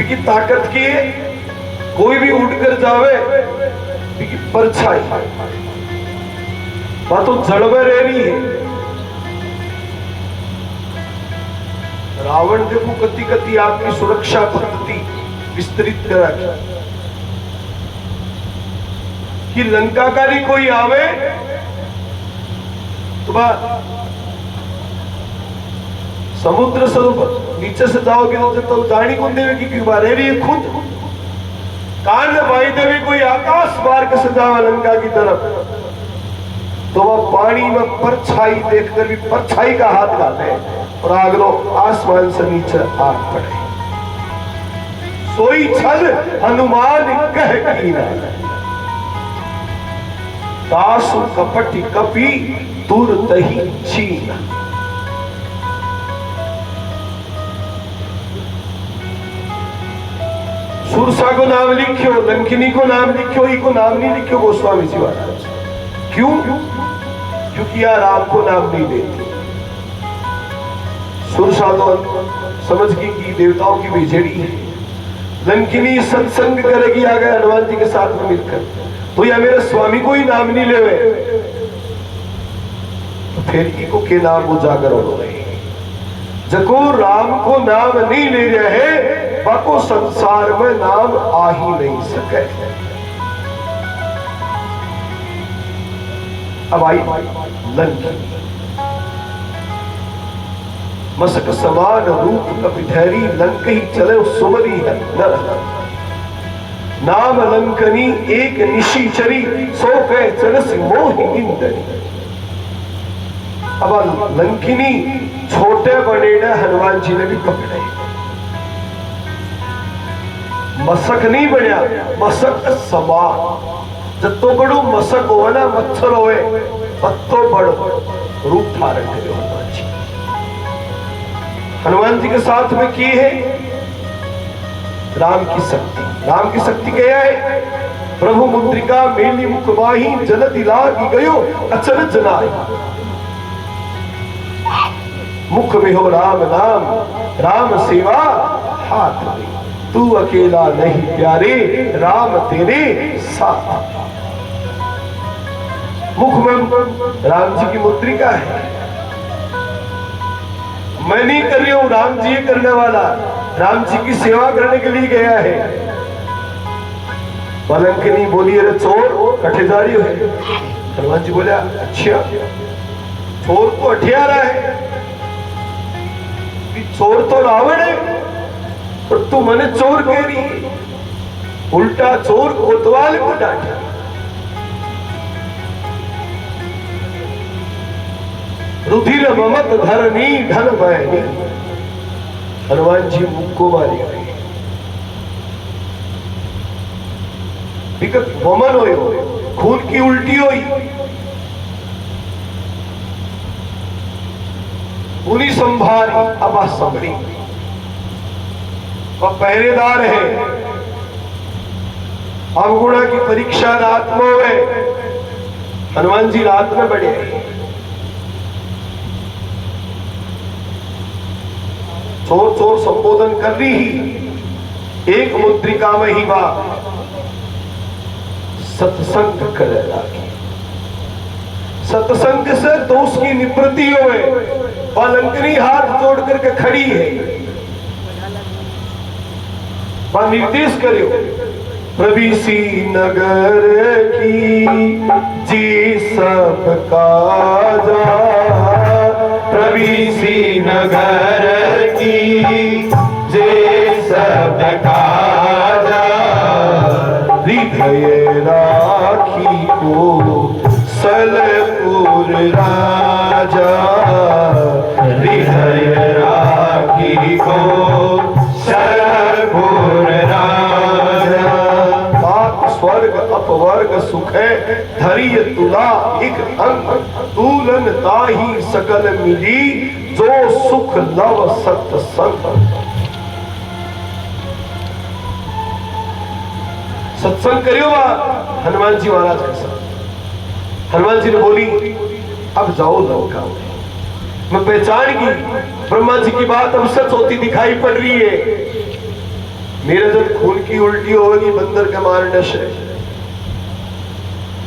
की ताकत की है, कोई भी उठकर जावे की परछाई वहां तो जड़ में रह रही है। रावण देखो कति कति आपकी सुरक्षा पद्धति विस्तृत करा कि लंकाकारी कोई आवे तो समुद्र स्वरूप नीचे से जाओगे तो जानी कौन देवी की बात रह रही है खुद कान भाई देवी कोई आकाश मार्ग से जावा लंका की तरफ तो वह पानी में परछाई देखकर भी परछाई का हाथ डाले और आगलो आसमान से नीचे आग पड़े। सोई छल हनुमान कह कीना दासु कपटी कपी दूर तही चीना। सुरसा को नाम लिखियो, लंकिनी को नाम लिखियो, ई को नाम नहीं लिखियो गोस्वामी जी महाराज। क्यों? क्योंकि यार आपको नाम नहीं देती। सुरसा तो समझ की देवताओं की बेचड़ी है। लंकिनी सत्संग करेगी आ गए हनुमान जी के साथ में मिलकर, तो या मेरे स्वामी को ही नाम नहीं लेवे तो फिर इको के नाम उजागर हो रहे। जको राम को नाम नहीं ले रहे बाको संसार में नाम आ ही नहीं सके। अब आई लंकिनी मसक समान रूप कपिधैरी लंक ही चले सुमरी है नर नाम लंकनी एक निशीचरी सो कह चरस मोहि इंदरी। अब लंकिनी छोटे बड़े हनुमान जी ने भी पकड़े। मसक नहीं बनया, मसक समान जत्तो बड़ो मसक हो ना मच्छर होए पत्तो बड़ो रूप धारण करे हनुमान जी। हनुमान जी के साथ में की है राम की शक्ति। राम की शक्ति क्या है? प्रभु मुद्रिका मेली मुखवाही जल दिलागी गयो अचल जनाई। मुख में हो राम नाम राम सेवा हाथ में तू अकेला नहीं प्यारे राम तेरे साथ। मुख में राम जी की मुद्रिका है। मैं नहीं कर रही हूं, राम जी करने वाला राम जी की सेवा करने के लिए गया है। लंकिनी बोली अरे चोर कठे जा रही है। हनुमान जी बोला अच्छा चोर तो अठियारा है, चोर तो रावण है और तू मने चोर कह रही है। उल्टा चोर कोतवाल को डांटा। रुधिर ममत धरनी ढल बहनी। हनुमान जी मुक्को मारी गई। वमन हो खून की उल्टी हुई। उन्हीं संभारी अब संभरी और पहरेदार है। अवगुणा की परीक्षा रात में हुए। हनुमान जी रात में बड़े चोर चोर संबोधन कर रही ही एक मुद्रिका में ही वह सत्संग कर लगी। सत्संग से दोष की निवृत्ति हुए। वह लंकिनी हाथ जोड़ करके खड़ी है। वह निर्देश करो प्रविसी नगर की जी सब काजा। प्रविसी नगर की जे सब काजा। हृदय राखी को सलपुर राजा। हृदय राखी को सलपुर राजा। पाप स्वर्ग अपवर्ग सुख है धरिय तुला एक अंग। तूलन ताही सकल मिली जो सुख लव सत्संग। सत्संग करियो हनुमान जी महाराज के साथ। हनुमान जी ने बोली अब जाओ लंका में। मैं पहचान की ब्रह्मा जी की बात अब सच होती दिखाई पड़ रही है। मेरे जब खून की उल्टी होगी बंदर के मारने से,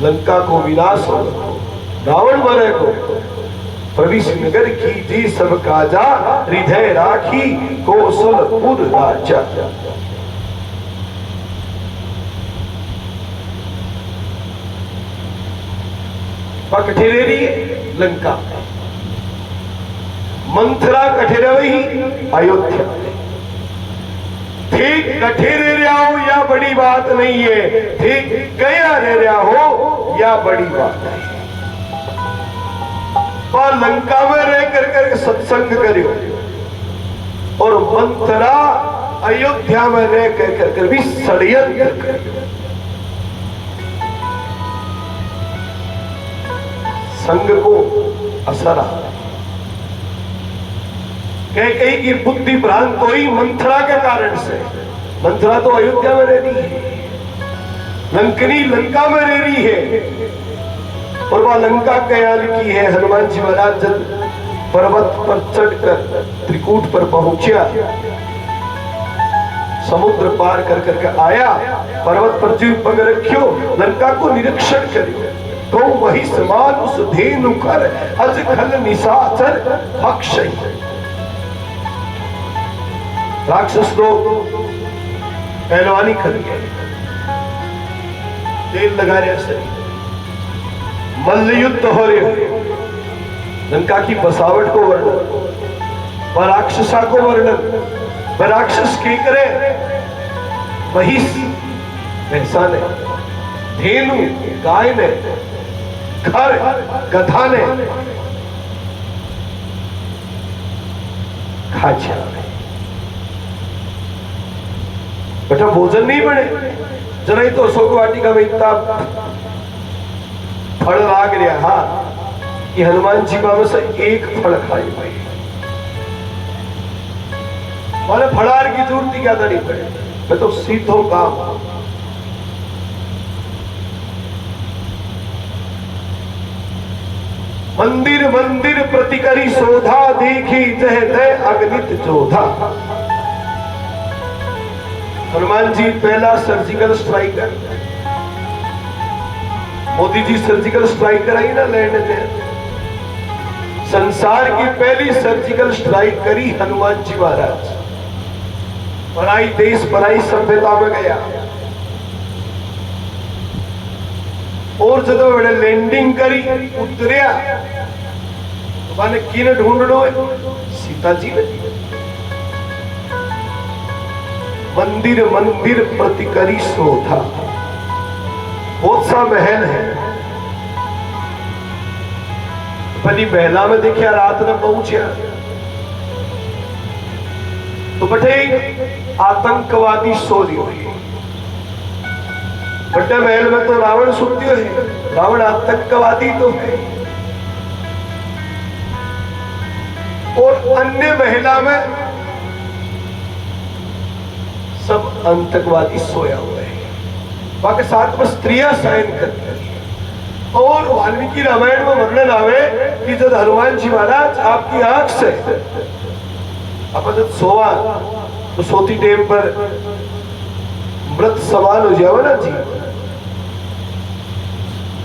लंका को विनाश होगा, रावण मरे को, प्रविश नगर की जी सब काजा, हृदय राखी कौशलपुर राजा। कठेरेरी लंका, मंथरा कठेरे वही अयोध्या। ठीक कठेरे रहा हो या बड़ी बात नहीं है, ठीक गया रहा हो या बड़ी बात है। पर लंका में रह कर सत्संग करियो, और मंथरा अयोध्या में रह कर भी षड्यंत्र करियो। संग को असर आ, कहीं की बुद्धि भ्रांत हुई मंथरा के कारण से। मंथरा तो अयोध्या में रह रही है, लंकनी लंका में रह रही है, और वह लंका कयाल की है। हनुमान जी महाराज जब पर्वत पर चढ़कर त्रिकूट पर पहुंचा, समुद्र पार कर करके आया, पर्वत पर जीव पग रखियो, लंका को निरीक्षण करियो, तो वही समान उस धेनु कर अज खल निशाचर अक्षय। राक्षस लोग पहलवानी कर गए, तेल लगा रहे से, मल्ल युद्ध हो रहे, लंका की बसावट को वर्णन, व राक्षसा को वर्णन, व राक्षस के करे वही ऐसा ने, धेनु गाय ने, खर गधा ने, खाचा बेटा भोजन नहीं बने, जरा ही तो शोक वाटिका में इतना फल लाग रहा, हाँ कि हनुमान जी बाबा से एक फल खाई भाई, माने फलार की जरूरत क्या था नहीं पड़े, मैं तो सीधो काम। मंदिर मंदिर प्रतिकरी शोधा, देखी जह दय अगणित जोधा। हनुमान जी पहला surgical strike, Modi ji surgical strike कराई ना लैंड में, संसार की पहली सर्जिकल स्ट्राइक करी हनुमान जी महाराज। पराई देश पराई सभ्यता में गया, और जब बड़े लैंडिंग करी उतरिया तो मैंने किन ढूंढनो है, सीता जी ने। मंदिर मंदिर प्रतिकरी शोधा, बहुत सा महल है, पहली महला में देखिया रात में पहुंचा तो बटे आतंकवादी सो रही हुई, बड़े महल में तो रावण सुती है, रावण आतंकवादी तो है, और अन्य महिला में सब आतंकवादी सोया हुआ है, बाकी साथ में स्त्रियां शयन करती है। और वाल्मीकि रामायण में वर्णन आवे कि जब हनुमान जी महाराज आपकी आंख से आप जब सोवा तो सोती टेम पर मृत समान हो जाओ ना जी,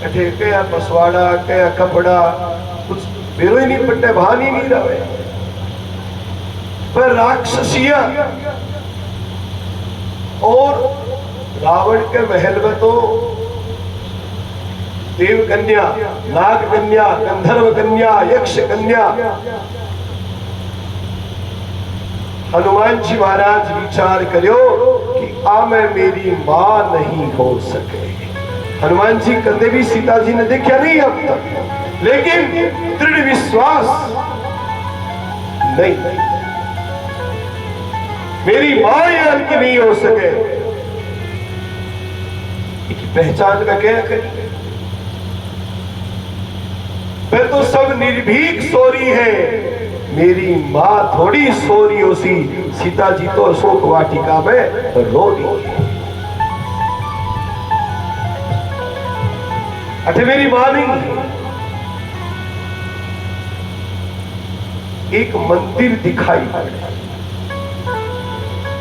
अठे क्या पसवाड़ा क्या कपड़ा कुछ बेरो ही नहीं पट्टे भान ही नहीं रहे, पर राक्षसिया और रावण के महल में तो देव कन्या, नाग कन्या, गंधर्व कन्या, यक्ष कन्या। हनुमान जी महाराज विचार करो कि आ मैं मेरी मां नहीं हो सके। हनुमान जी कदे भी सीता जी ने देखा नहीं अब तक, लेकिन दृढ़ विश्वास नहीं, मेरी मां यार की नहीं हो सके, पहचान का क्या करें, मैं तो सब निर्भीक सोरी है, मेरी मां थोड़ी सोरी हो सी। सीता जी तो शोक वाटिका में रो रही है, अरे मेरी मां नहीं। एक मंदिर दिखाई पड़े,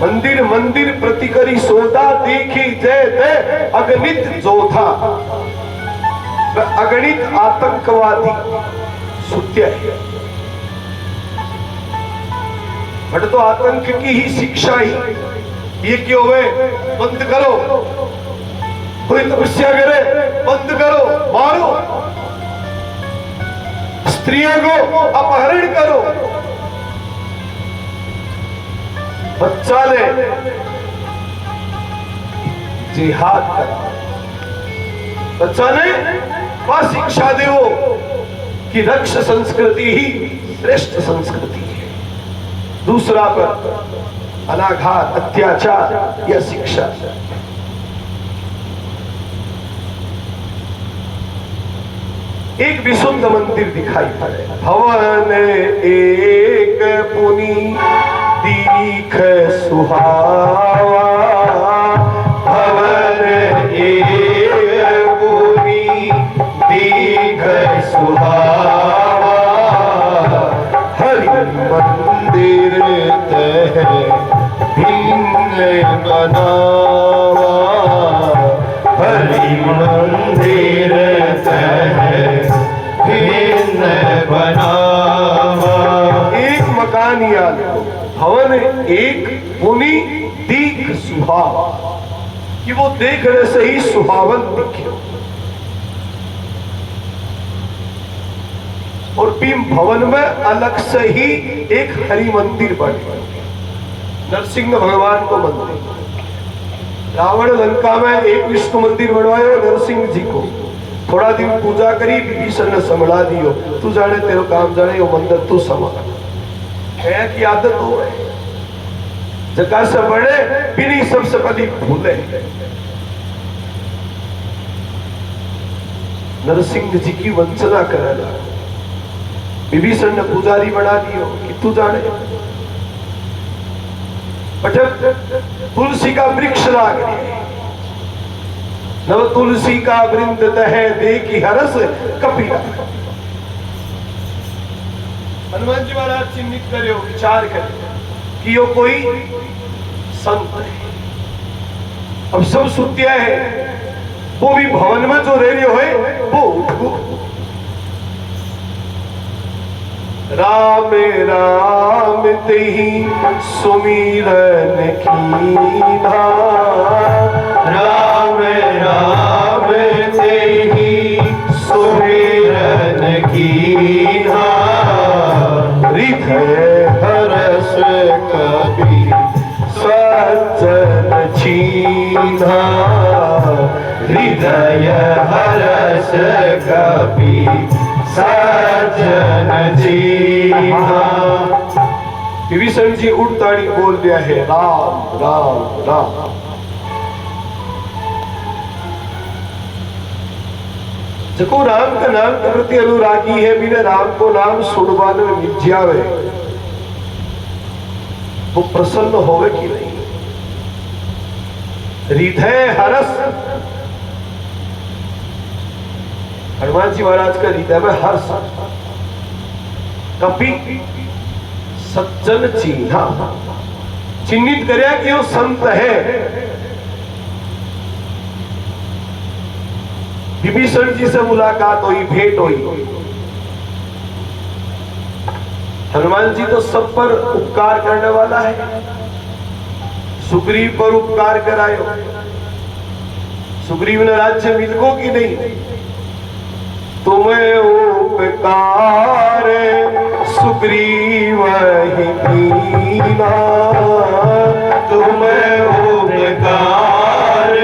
मंदिर मंदिर प्रति करी सौदा, देखी जय दे अगणित जोधा। अगणित आतंकवादी सुत्य है, बट तो आतंक की ही शिक्षा ही ये क्यों है, बंद करो, कोई तपस्या करे बंद करो, मारो, स्त्रियों को अपहरण करो, बच्चा ने जिहाद करा, बच्चा ने वह शिक्षा दे कि रक्ष संस्कृति ही श्रेष्ठ संस्कृति है। दूसरा पर अनाघात अत्याचार या शिक्षा। एक विशुद्ध मंदिर दिखाई पड़े, भवन एक पुनी दीख सुहावा, भवन एक पुनी दीख सुहावा, हरि मंदिर तह भिन्न बनावा, हरि मंदिर तह भिन्न बनावा। एक मकान याद, भवन एक पुनी दीख सुहावा, कि वो देखने से ही सुहावन दिखे। और भीम भवन में अलग से ही एक हरि मंदिर बने, नरसिंह भगवान को मंदिर। रावण लंका में एक विष्णु मंदिर बनवायो नरसिंह जी को, थोड़ा दिन पूजा करी, विभीषण ने संभला दियो, तू जाने तेरो काम जाने, वो मंदिर तू संभाल। है की आदत हो है, जगह से बड़े बिनी सबसे पहले भूले। नरसिंह जी की वंचना करेगा, विभीषण ने पुजारी बना दियो कि तू जाने। तुलसी का वृक्ष लाग रही, नव तुलसी का वृंद दहे देखी हरस कपिला। हनुमान जी महाराज चिन्हित करो, विचार करो कि यो कोई संत है। अब सब सुत्या है, वो भी भवन में जो रह रहे है वो उठो। राम राम तेहि सुमिरन कीन्हा, राम राम तेहि सुमिरन कीन्हा, हृदय हरस कबि सज्जन छीन्हा, हृदय हरस कबि सज्जन छीन्हा। विभीषण जी उठताड़ी बोल दिया है राम राम राम। जको राम का नाम के प्रति अनुरागी है, बिना राम को नाम सुनवाने में मिल जावे, वो प्रसन्न होवे कि नहीं। हृदय हरस, हनुमान जी महाराज का हृदय में हर्ष। कपि सज्जन चिन्हा, चिन्हित करया कि वो संत है। विभीषण जी से मुलाकात हुई, भेंट हुई। हनुमान जी तो सब पर उपकार करने वाला है। सुग्रीव पर उपकार करायो, सुग्रीव ने राज्य मिलको कि नहीं, तुम्हें उपकार सुग्रीव ही कीना, तुम्हें उपकार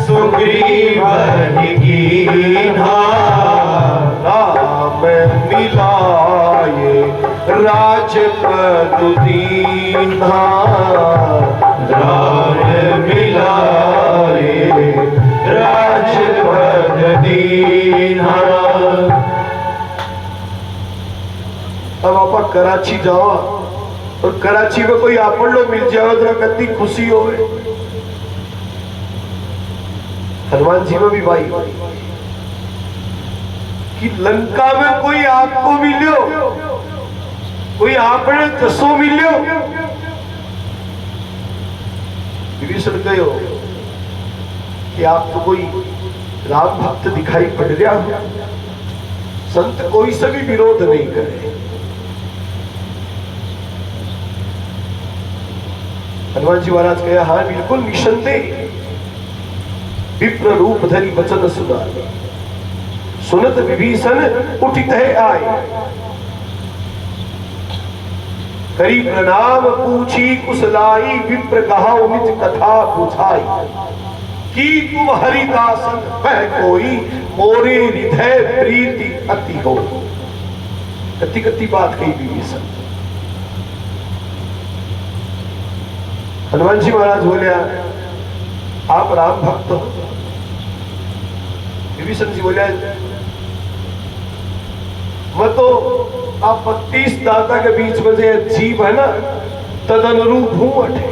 सुग्रीव ही कीना, राम मिलाए राजपद दीन्हा, राम मिलाए राजपद दीन्हा। अब आप कराची जाओ और कराची में कोई आपण लोग मिल जाओ तो कितनी खुशी हो। हनुमान जी में भी भाई कि लंका में कोई आपको मिलो, कोई आपने जसो मिलो, विभीषण कहो कि आप तो कोई राम भक्त दिखाई पड़ रहा हो, संत कोई से भी विरोध नहीं करे। हनुमान जी महाराज कहे हाँ बिल्कुल निसंदेह। विप्र रूप धरी वचन सुना, सुनत विभीषण उठित है आए, करी प्रणाम पूछी कुशलाई, विप्र कहाऊ निज कथा बुझाई, कि तुम हरिदासन वह कोई, मोरे हृदय प्रीति अति हो। कति कति बात कही विभीषण। हनुमान जी महाराज बोले आप राम भक्त हो? विभीषण जी बोले मैं तो आप 32 दाता के बीच में से जीव है ना, तद अनुरूप हूं अठे,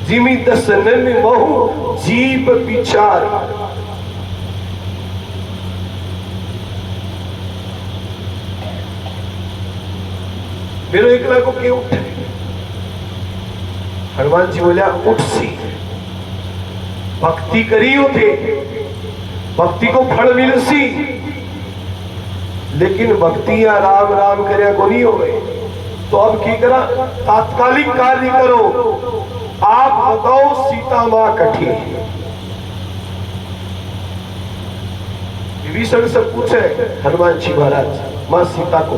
जिमी 10 नन महु जीव विचार। मेरे एकला को क्यों उठे? हनुमान जी बोलिया उठ सी, भक्ति करी थे, भक्ति को फल मिल सी, लेकिन भक्ति या राम राम करे को नहीं हो गए। तो अब की करा, तात्कालिक कार्य करो। आप बताओ सीता मां कठी। विभीषण से पूछे हनुमान जी महाराज मां सीता को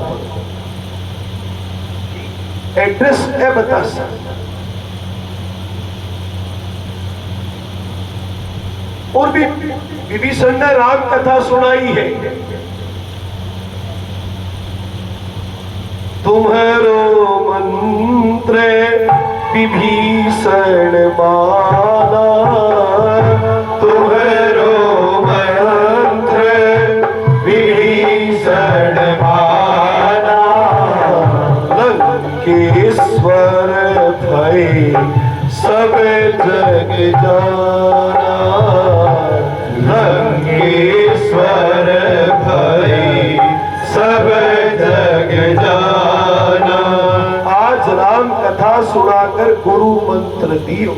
एड्रेस है बता सकते, और भी विभीषण ने राम कथा सुनाई है। तुम्हारो मंत्र विभीषण माना, तुम्हारो मंत्र विभीषण माना, लंकेश्वर भय सब जग जाना, लंकेश्वर भय सब जग जाना। आज राम कथा सुनाकर गुरु मंत्र दियो,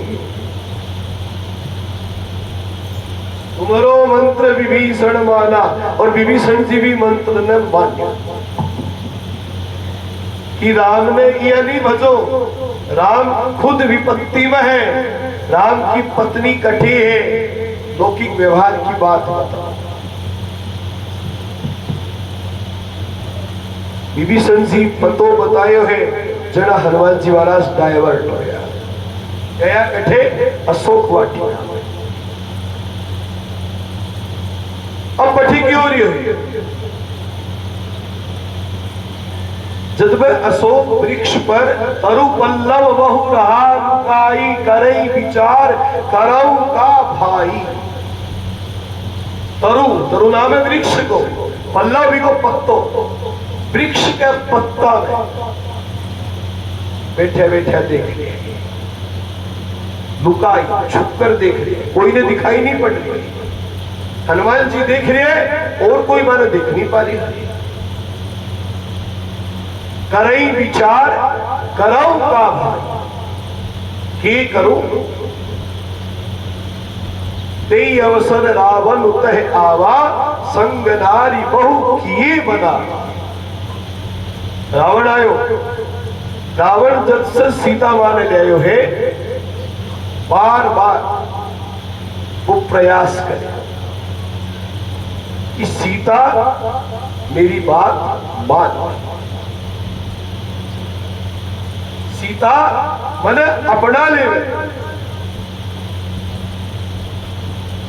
तुम्हारो मंत्र विभीषण माना, और विभीषण जी भी मंत्र ने मान्या कि राम ने यह नहीं भजो, राम खुद विपत्ति में है, राम की पत्नी कठी है, लौकिक व्यवहार की बात बता। विभीषण जी पतो बतायो है, जना हनुमान जी महाराज डायवर्ट हो गया कठे अशोक वाटिका। अब पठी क्यों रही हुई? जब अशोक वृक्ष पर तरु पल्लव बहु रहा, रुकाई करई विचार करऊ का भाई। तरु नाम है वृक्ष को, पल्लव भी को पत्तो, वृक्ष के पत्ता में बैठे बैठे देख रहे, लुकाई छुप कर देख रहे, कोई ने दिखाई नहीं पड़ रही। हनुमान जी देख रहे हैं और कोई माने देख नहीं पा रही। करई विचार करऊ का भाई, के करूं ते अवसर रावण उतह आवा, संग नारी बहु किए बना। रावण आयो, रावण जब से सीता माने ले आयो है, बार बार वो प्रयास करे कि सीता मेरी बात मान, सीता मने अपना ले।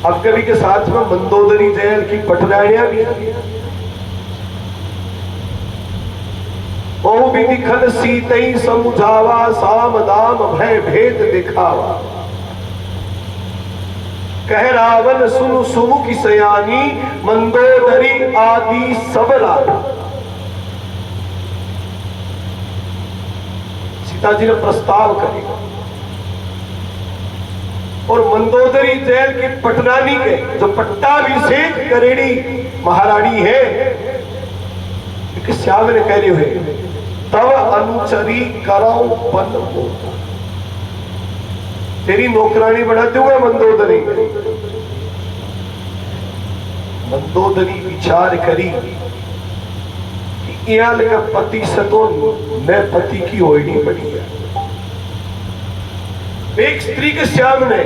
अब कवि के साथ में मंदोदरी जेल की पटरानियां भी, बहु भी दिखन सीतई समुझावा, साम दाम भय भेद दिखावा। कह रावण सुनु सुमुख सयानी, मंदोदरी आदि सब रानी। सीता जी ने प्रस्ताव करेगा और मंदोदरी जेल की पटरानी के जो पट्टाभिषेक करेड़ी महारानी है, श्याम ने कह रहे हुए तब अनुचरी कराओ बन हो। तेरी नौकरानी बना दूंगा मंदोदरी। मंदोदरी विचार करी कि यहाँ लगा पति से तो मैं पति की होनी पड़ी है। एक स्त्री के सामने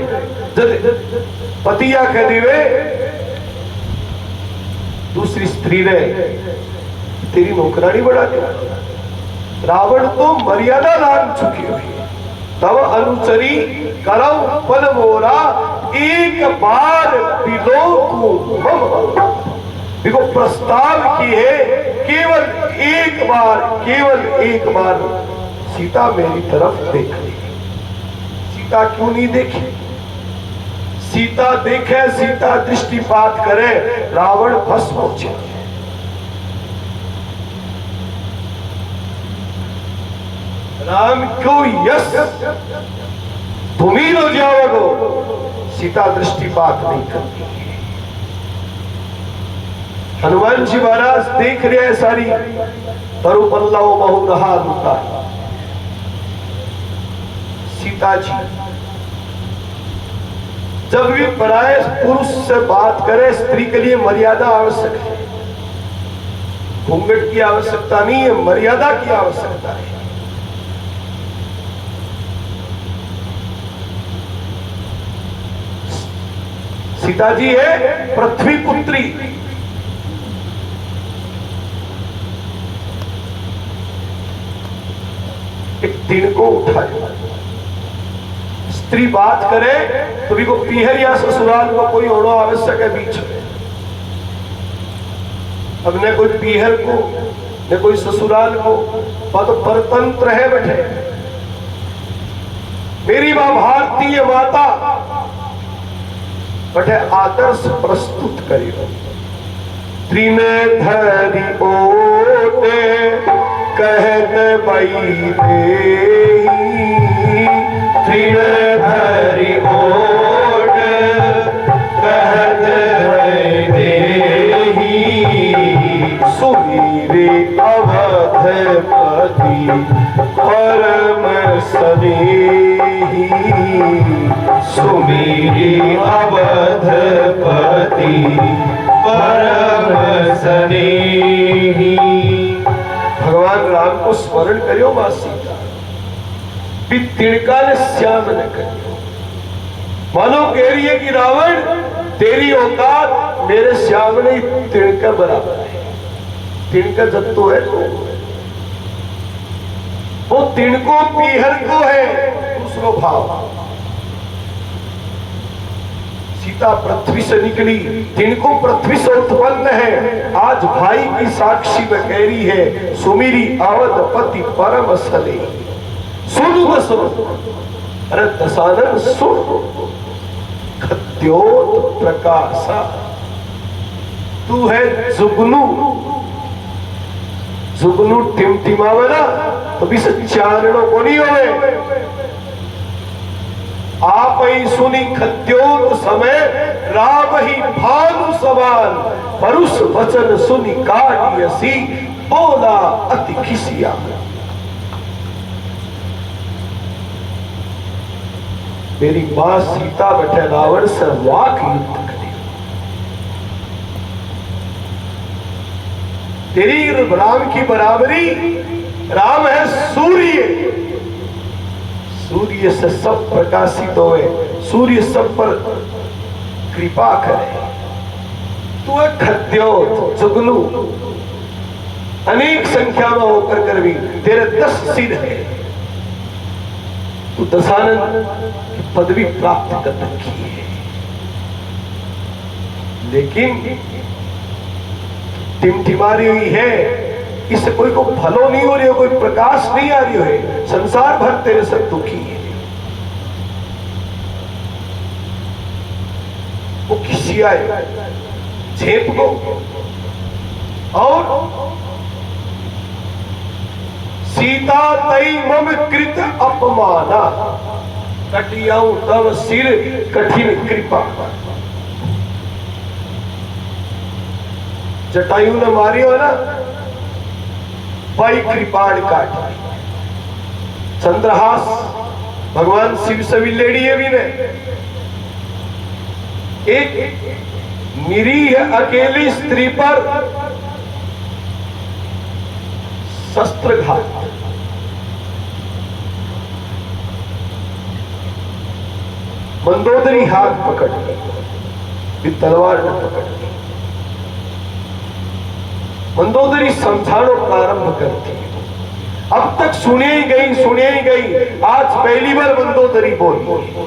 पतिया कह दिवे, दूसरी स्त्री ने तेरी नौकरानी बना दिया। रावण तो मर्यादा लान चुकी हुई, तब अनुचरी करम पल मोरा, एक बार बिलोकू मम। देखो प्रस्ताव की है, केवल एक बार सीता मेरी तरफ देख ली। सीता क्यों नहीं देखी? सीता देखे, सीता दृष्टिपात करे, रावण भस्म हो जाए। राम क्यों यश धूमिल हो जाओगो, सीता दृष्टिपात नहीं करती। हनुमान जी महाराज देख रहे हैं सारी तरुपल्लव बहु रहा लुटा। सीता जी जब भी पराये पुरुष से बात करे, स्त्री के लिए मर्यादा आवश्यक है। घूंघट की आवश्यकता नहीं है, मर्यादा की आवश्यकता है। सीता जी है पृथ्वी पुत्री, एक दिन को उठाए। स्त्री बात करे तो भी को पीहर या ससुराल को कोई होना आवश्यक है बीच में। अब न कोई पीहर को न कोई ससुराल को, तो परतंत्र है बैठे। मेरी मां भारतीय माता बैठे आदर्श प्रस्तुत करी। त्रिने धरी ओटे कहते बई त्रिने धरी ओट कहते बई सुवीरे अवधपति परम स्नेही। सुमीरी अवधपति परम स्नेही। भगवान राम को स्मरण करियो मां सीता, तिड़का ने श्याम न करियो। मानो कह रही है कि रावण तेरी औकात मेरे श्याम ने तिड़का बराबर है। तिड़का जब तो है तो वो तिड़को पीहर को है दूसरो भाव। सीता पृथ्वी से निकली, तिनको पृथ्वी से उत्पन्न है। आज भाई की साक्षी में कह रही है, सुमीरी अवधपति परम स्नेही। सुन अरे दशानन सुन, खद्योत प्रकाशा। तू है जुगनू, जुगनू टिमटिमावे ना तो भी चारणों को नहीं होवे। आप ही सुनी खद्योत समय, राम ही भानु समान। परुष वचन सुनी काटियसी, बोला अति खिसिया। मेरी मां सीता बैठे रावण से वाक युद्ध करी। तेरी राम की बराबरी, राम है सूर्य, सूर्य से सब प्रकाशित होए, सूर्य सब पर कृपा करे। तू है खद्योत जुगनू, अनेक संख्या में होकर कर भी तेरे 10 सिर है। तू दशानन की पदवी प्राप्त कर रखी है, लेकिन टिमटिमारी हुई है। इससे कोई को भलो नहीं हो रही हो, कोई प्रकाश नहीं आ रही है। संसार भर तेरे से दुखी है। वो किसी आए झेप को और सीता तई मम कृत अपमाना, कटियाऊ तब सिर कठिन कृपा। जटायु ने मारी हो ना, भाई कृपाण काट। चंद्रहास भगवान शिव सविलेड़ी है भी ने एक निरीह अकेली स्त्री पर शस्त्रघात, मंदोदरी हाथ पकड़ ली, तलवार न पकड़ ली। मंदोदरी समझानो प्रारंभ करती। अब तक सुने ही गई, आज पहली बार मंदोदरी बोली।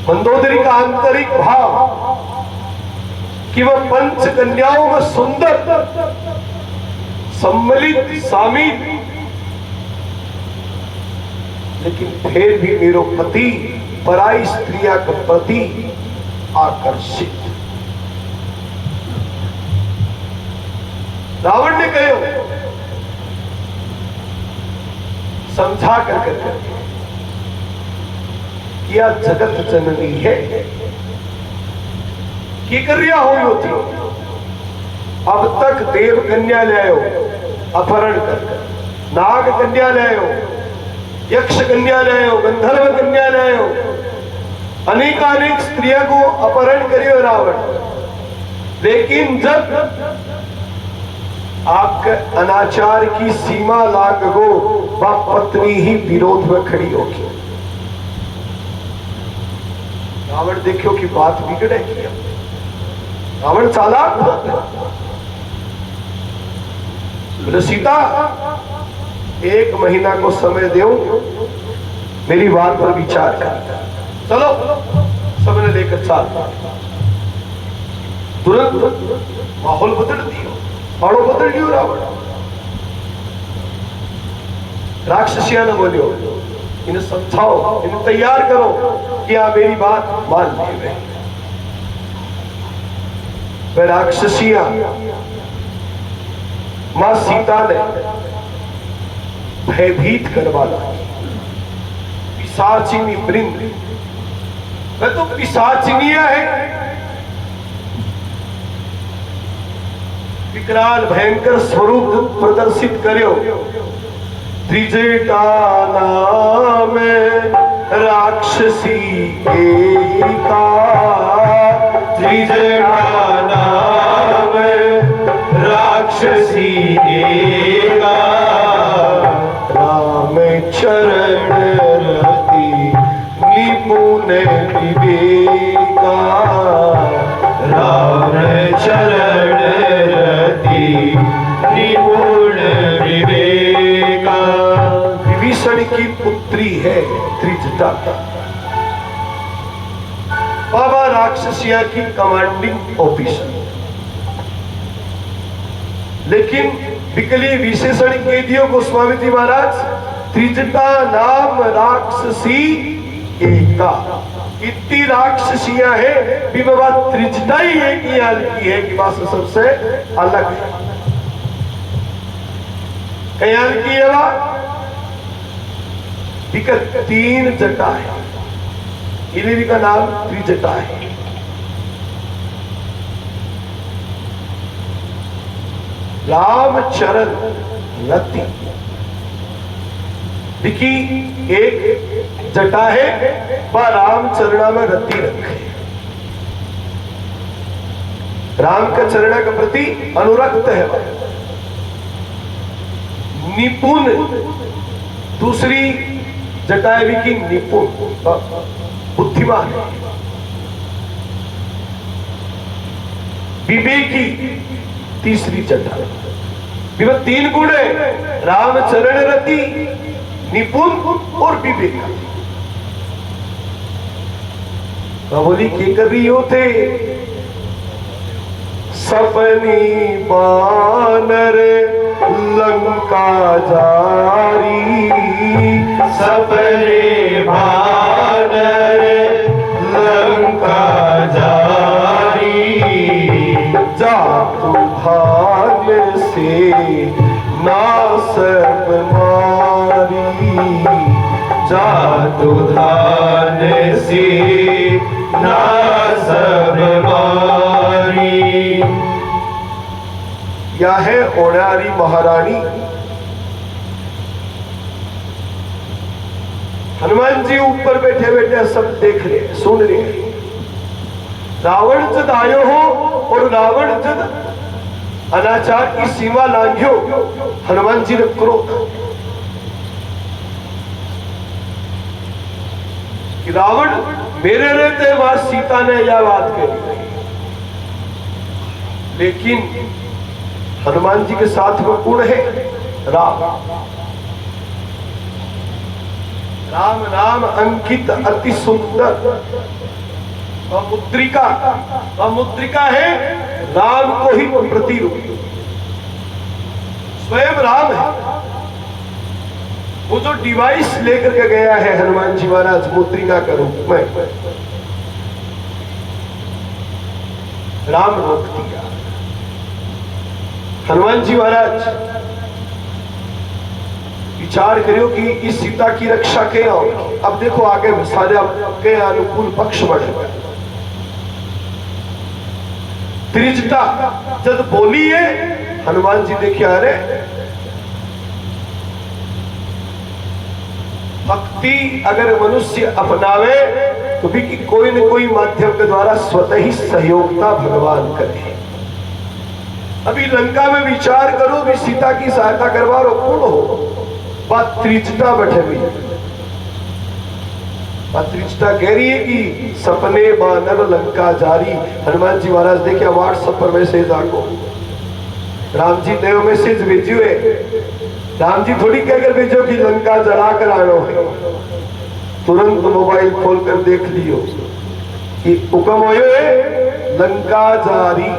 मंदोदरी का आंतरिक भाव कि वह पंच कन्याओं में सुंदर, सम्मिलित, शामिल, लेकिन फिर भी मेरो पति पराई स्त्रिया के प्रति आकर्षित। रावण ने कहो समझा कर किया जगत जननी है की करिया हो थी। अब तक देव कन्या ले आयो अपहरण कर, नाग कन्या ले आयो, यक्ष कन्या ले आयो, गंधर्व कन्या ले आयो, अनेकानेक स्त्रियों को अपहरण करियो रावण। लेकिन जब आपके अनाचार की सीमा लाग गो, वह पत्नी ही विरोध में खड़ी होगी। रावण देखियो कि बात बिगड़ेगी। रावण चालाक बोले सीता 1 महीना को समय दो, मेरी बात पर विचार कर। चलो सबने लेकर चाल। तुरंत माहौल बदल दियो, बाड़ो बदल दियो रावण। राक्षसिया ने बोलियो इन्हें समझाओ, इन्हें तैयार करो कि आप मेरी बात मान लिए। वह राक्षसिया मां सीता ने भयभीत करवाना। पिशाचिनी वृंद, वह तो पिशाचिनिया है, विकराल भयंकर स्वरूप प्रदर्शित करो। त्रिजटा नाम राक्षसी एका, त्रिजटा नाम राक्षसी एका, राम चरण रति निपुण विवेका, राम चरण रति निपुण विवेका। विभीषण की पुत्री है त्रिजटा, बाबा राक्षसिया की कमांडिंग ऑफिसर। लेकिन बिकली विशेषण कह दियो गोस्वामी जी महाराज, त्रिजटा नाम राक्षसी एका। इतनी राक्षसियां है भी बाबा त्रिजटा ही एक ही हाल की है कि बात सबसे अलग है। कयाल की है वह 3 जटा है, इन्हीं का नाम त्रिजटा है। रामचरण रति, देखिए एक जटा है वह रामचरणा में रति रखे, राम का चरणा के प्रति अनुरक्त है वह। निपुण दूसरी जटा है कि निपुण बुद्धिमान है। विवेकी तीसरी जटा, विवेक 3 गुण है, रामचरण रति, निपुण और विवेक। बोली के कर रही होते सपनी बानर लंका जारी, सपने बानर लंका जारी, जातु भान से नासब मारी, जातु धान से नासब मारी। या है ओणारी महारानी। हनुमान जी ऊपर बैठे बैठे सब देख रहे सुन रहे। रावण जद आयो हो और रावण जद अनाचार की सीमा लांघ्यो, हनुमान जी ने क्रोध कि रावण मेरे रहते वहां सीता ने यह बात कही, लेकिन हनुमान जी के साथ में गुण है राम। राम नाम अंकित अति सुंदर। वह मुद्रिका है राम को ही प्रतिरूप, स्वयं राम है। वो जो डिवाइस लेकर के गया है हनुमान जी महाराज मुद्रिका का रूप में, राम रोक दिया। हनुमान जी महाराज विचार करियो कि इस सीता की रक्षा क्या होगी। अब देखो आगे सारे के अनुकूल पक्ष बढ़े। त्रिजटा जब बोली है हनुमान जी देखिए, अरे भक्ति अगर मनुष्य अपनावे तो भी कोई न कोई माध्यम के द्वारा स्वतः ही सहयोगता भगवान करे। अभी लंका में विचार करो भी सीता की सहायता करवा रो कौन हो, बात त्रिजटा बैठे हुई। त्रिजटा कह रही है कि सपने बानर लंका जारी। हनुमान जी महाराज देखिए व्हाट्सएप पर मैसेज आको, राम जी ने मैसेज भेजे हुए। राम जी थोड़ी कहकर भेजो कि लंका जला कर आनो है, तुरंत मोबाइल खोल कर देख लियो कि हुक्म हो लंका जारी।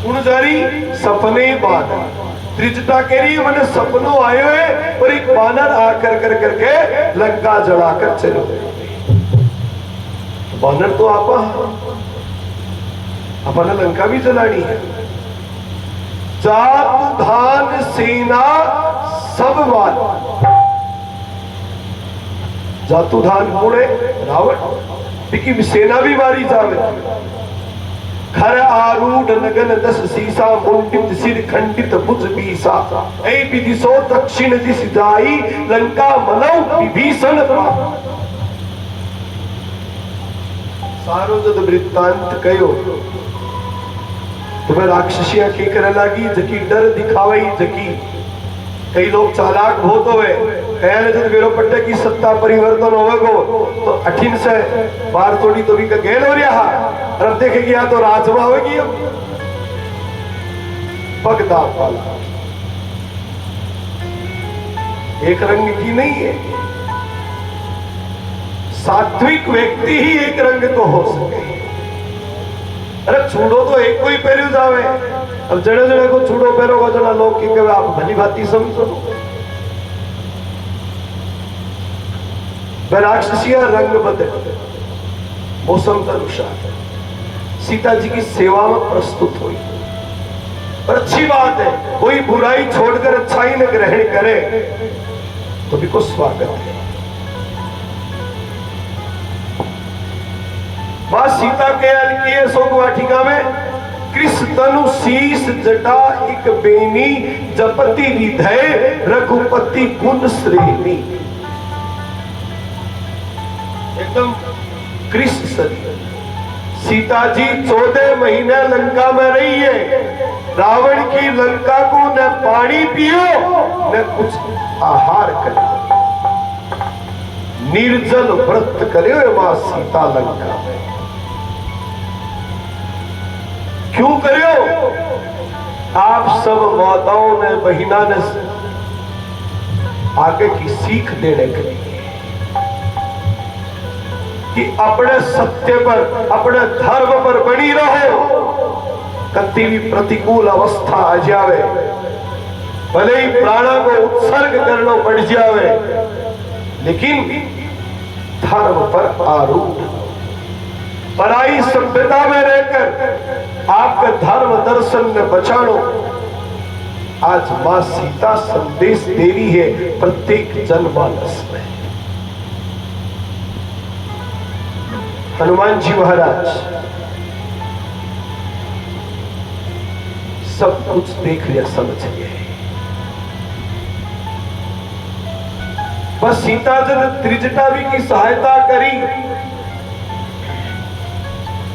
उन जारी सपने बानर। त्रिजटा कह रही है मैंने सपनों आए हुए और एक बानर आकर कर करके लंका जलाकर चलो। बानर तो अपना लंका भी जलानी है। जात धान सेना सब वार। जातु धान कौन है? रावण। लेकिन सेना भी मारी जावे। खर आरूढ़ लगन दस सीसा, मुंडित सिर खंडित भुज बीसा। ऐ विदिशो दक्षिण दिश जाई, लंका मनौ विभीषण सारो जद वृत्तांत कयो। तुम्हें राक्षसियां की करे लगी, जकी डर दिखावई जकी। कई लोग चालाक बहुत होवे, कहने जब वेरो पट्टे की सत्ता परिवर्तन होवेगो तो 18 से बार तोड़ी तो भी का गेल हो रहा। और अब देखेगी या तो राजमा होगी पगदा वाला। एक रंग की नहीं है, सात्विक व्यक्ति ही एक रंग तो हो सके। अरे छूड़ो तो एक को ही पहलू जावे। अब जड़े जड़े को छूड़ो पहलो को जना लोग की कहे आप भली भांति समझो। राक्षसिया रंग बदले मौसम का अनुसार सीता जी की सेवा में प्रस्तुत हुई। और अच्छी बात है, कोई बुराई छोड़कर अच्छाई न ग्रहण करे तो भी को स्वागत है। मां सीता के अलकीय शोक वाटिका में कृष्ण तनु शीस जटा एक बेनी, जपति हृदय रघुपति गुण श्रेणी। एकदम कृष्ण शरीर। सीता जी 14 महीने लंका में रही है। रावण की लंका को न पानी पियो न कुछ आहार करो, निर्जल व्रत करे मां सीता लंका में। क्यों करियो? आप सब माताओं ने बहिना ने आगे की सीख देने के लिए कि अपने सत्य पर अपने धर्म पर बनी रहो। कति भी प्रतिकूल अवस्था आ जावे, भले ही प्राणों को उत्सर्ग करना पड़ जावे, लेकिन धर्म पर आरूढ़। पराई सभ्यता में रहकर आपका धर्म दर्शन में बचानो। आज मां सीता संदेश दे रही है प्रत्येक जनमानस में। हनुमान जी महाराज सब कुछ देख लिया, समझ गए। बस सीता जब त्रिजटावी की सहायता करी,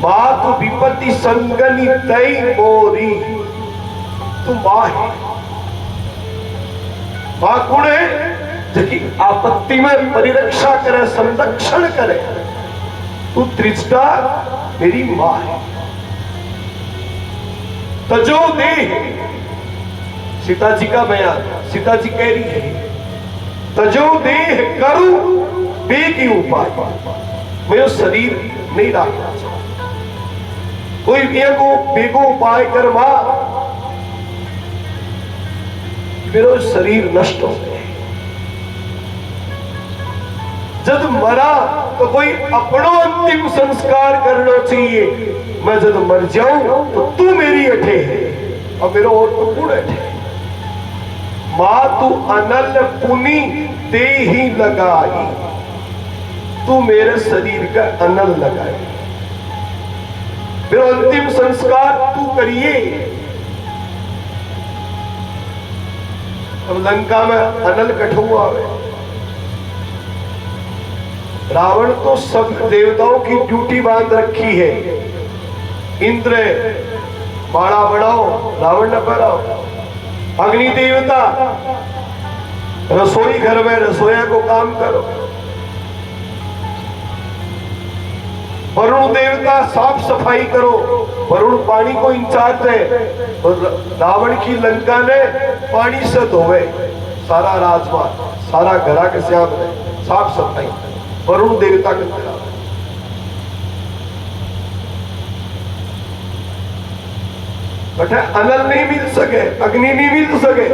मातु विपत्ति संगनी तई मोरी, तू मां है। मां कौन है? जबकि आपत्ति में परिरक्षा करे, संरक्षण करे। तू त्रिजटा मेरी मां है। तजो दे, सीता जी का बयान, सीता जी कह रही है तजो देह करूं बेगी उपाय, मैं शरीर नहीं रखना चाहता, कोई को बेगो उपाय कर मां, मेरा शरीर नष्ट हो गया। जब मरा तो कोई अपनो अंतिम संस्कार करना चाहिए। मैं जब मर जाऊं तो तू मेरी अठे है और मेरा और तो कौन अठे। मां तू अनल पुनी ते ही लगाई, तू मेरे शरीर का अनल लगाई, मेरा अंतिम संस्कार तू करिए। अब लंका में अनल कठुआ है। रावण तो सब देवताओं की ड्यूटी बांध रखी है। इंद्र बाड़ा बढ़ाओ, रावण न बढ़ाओ। अग्नि देवता रसोई घर में रसोया को काम करो। वरुण देवता साफ सफाई करो, वरुण पानी को इंचार्ज है। और रावण की लंका ने पानी से धोवे सारा राजमार्ग, सारा घरा के श्याम साफ सफाई वरुण देवता के अंदर। बट अनल नहीं मिल सके, अग्नि नहीं मिल सके।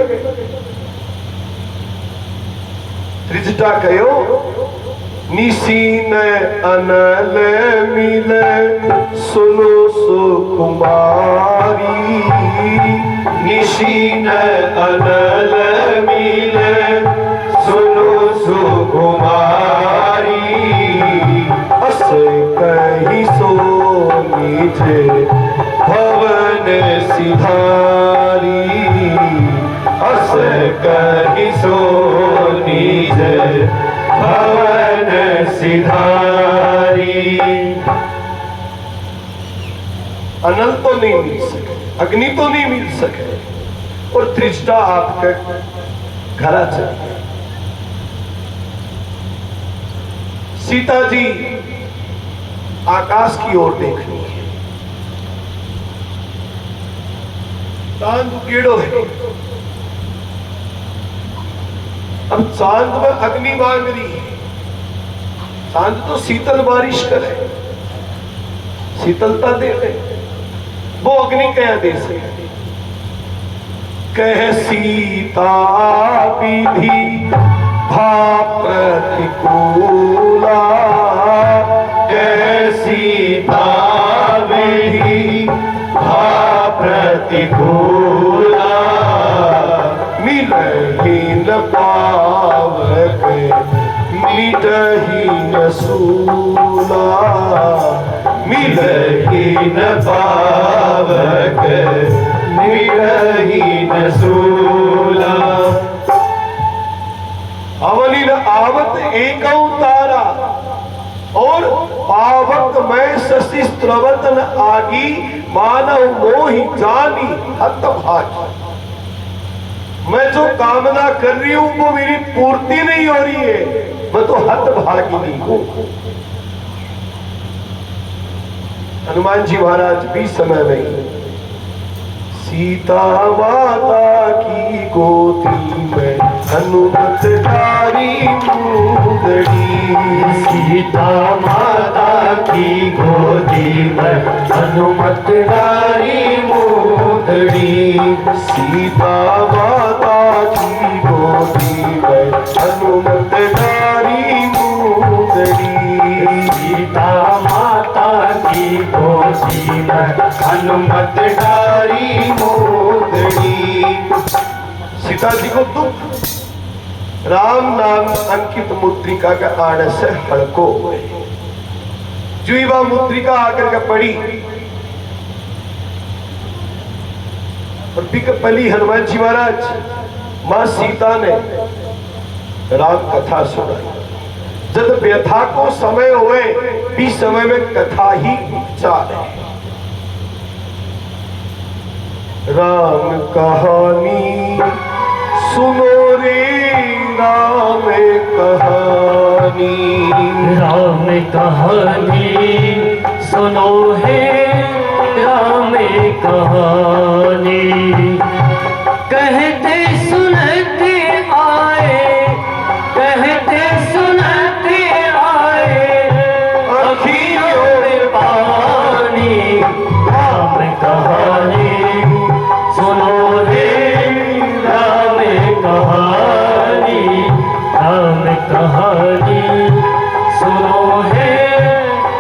त्रिजटा कहो निशीन अनल मिले सुनो सुकुमारी, निशीन अनल मिले सुनो सुकुमारी, अस कही सो नीचे भवन सिधारी, अस कही सो नीचे भवन सिधारी। अनल तो नहीं मिल सके, अग्नि तो नहीं मिल सके, और त्रिजटा आपके घर चल गया। सीता जी आकाश की ओर देख रही है। चांद उकेड़ो है। अब चांद में अग्नि मांग रही है। चांद तो शीतल बारिश करे, शीतलता दे दे, वो अग्नि क्या दे सके। कह सीता विधि भा प्रतिकूला, कह सीता विधि भा प्रतिकूला, मिलहि न पावक मिटहि न सूला, मिलहि न पावक मिटहि न सूला। अवलिन आवत एक तारा, और पावक में शशि स्त्रवतन आगी, मानव मोहि जानी हत भागी। मैं जो कामना कर रही हूं वो मेरी पूर्ति नहीं हो रही है, मैं तो हत भागिनी हूं। हनुमान जी महाराज भी समय में सीता माता की गोदी में हनुमत धारी मूंदड़ी, सीता माता की गोदी में हनुमत धारी मूंदड़ी, सीता माता की गोदी में हनुमत धारी मूंदड़ी, सीता माता की गोदी में हनुमत धारी मूंदड़ी। सीता जी को दुख राम नाम अंकित मुद्रिका का आड़ से हड़को हुए। जुईवा मुद्रिका आकर के पड़ी, और बिक पली हनुमान जी महाराज मां सीता ने राम कथा सुनाई। जब व्यथा को समय हुए भी समय में कथा ही चाले। राम कहानी सुनो रे राम कहानी, राम कहानी सुनो है राम कहानी। कहते सुनते आए, कहते सुनते आए अखियों में पानी। राम कहानी सुनो रे राम कहानी, राम कहानी सुनो है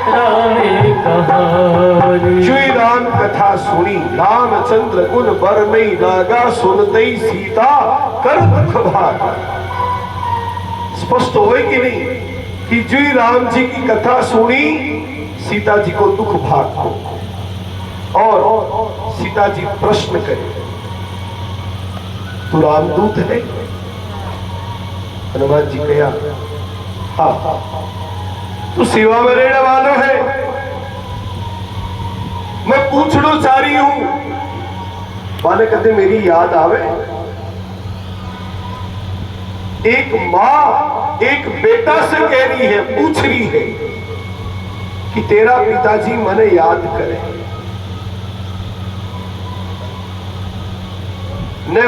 राम कहानी। जुई राम कथा सुनी, रामचंद्र गुण बर में लागा, सुनते ही सीता कर दुख भागा। स्पष्ट होए कि नहीं कि जुई राम जी की कथा सुनी, सीता जी को दुख भाग को, और सीता जी प्रश्न करे, तू रामदूत है? हनुमान जी कहा हाँ। तू सेवा में रहने वालों है? मैं पूछना चाह रही हूं। माने कहते मेरी याद आवे, एक मां एक बेटा से कह रही है, पूछ रही है कि तेरा पिताजी मने याद करे। ने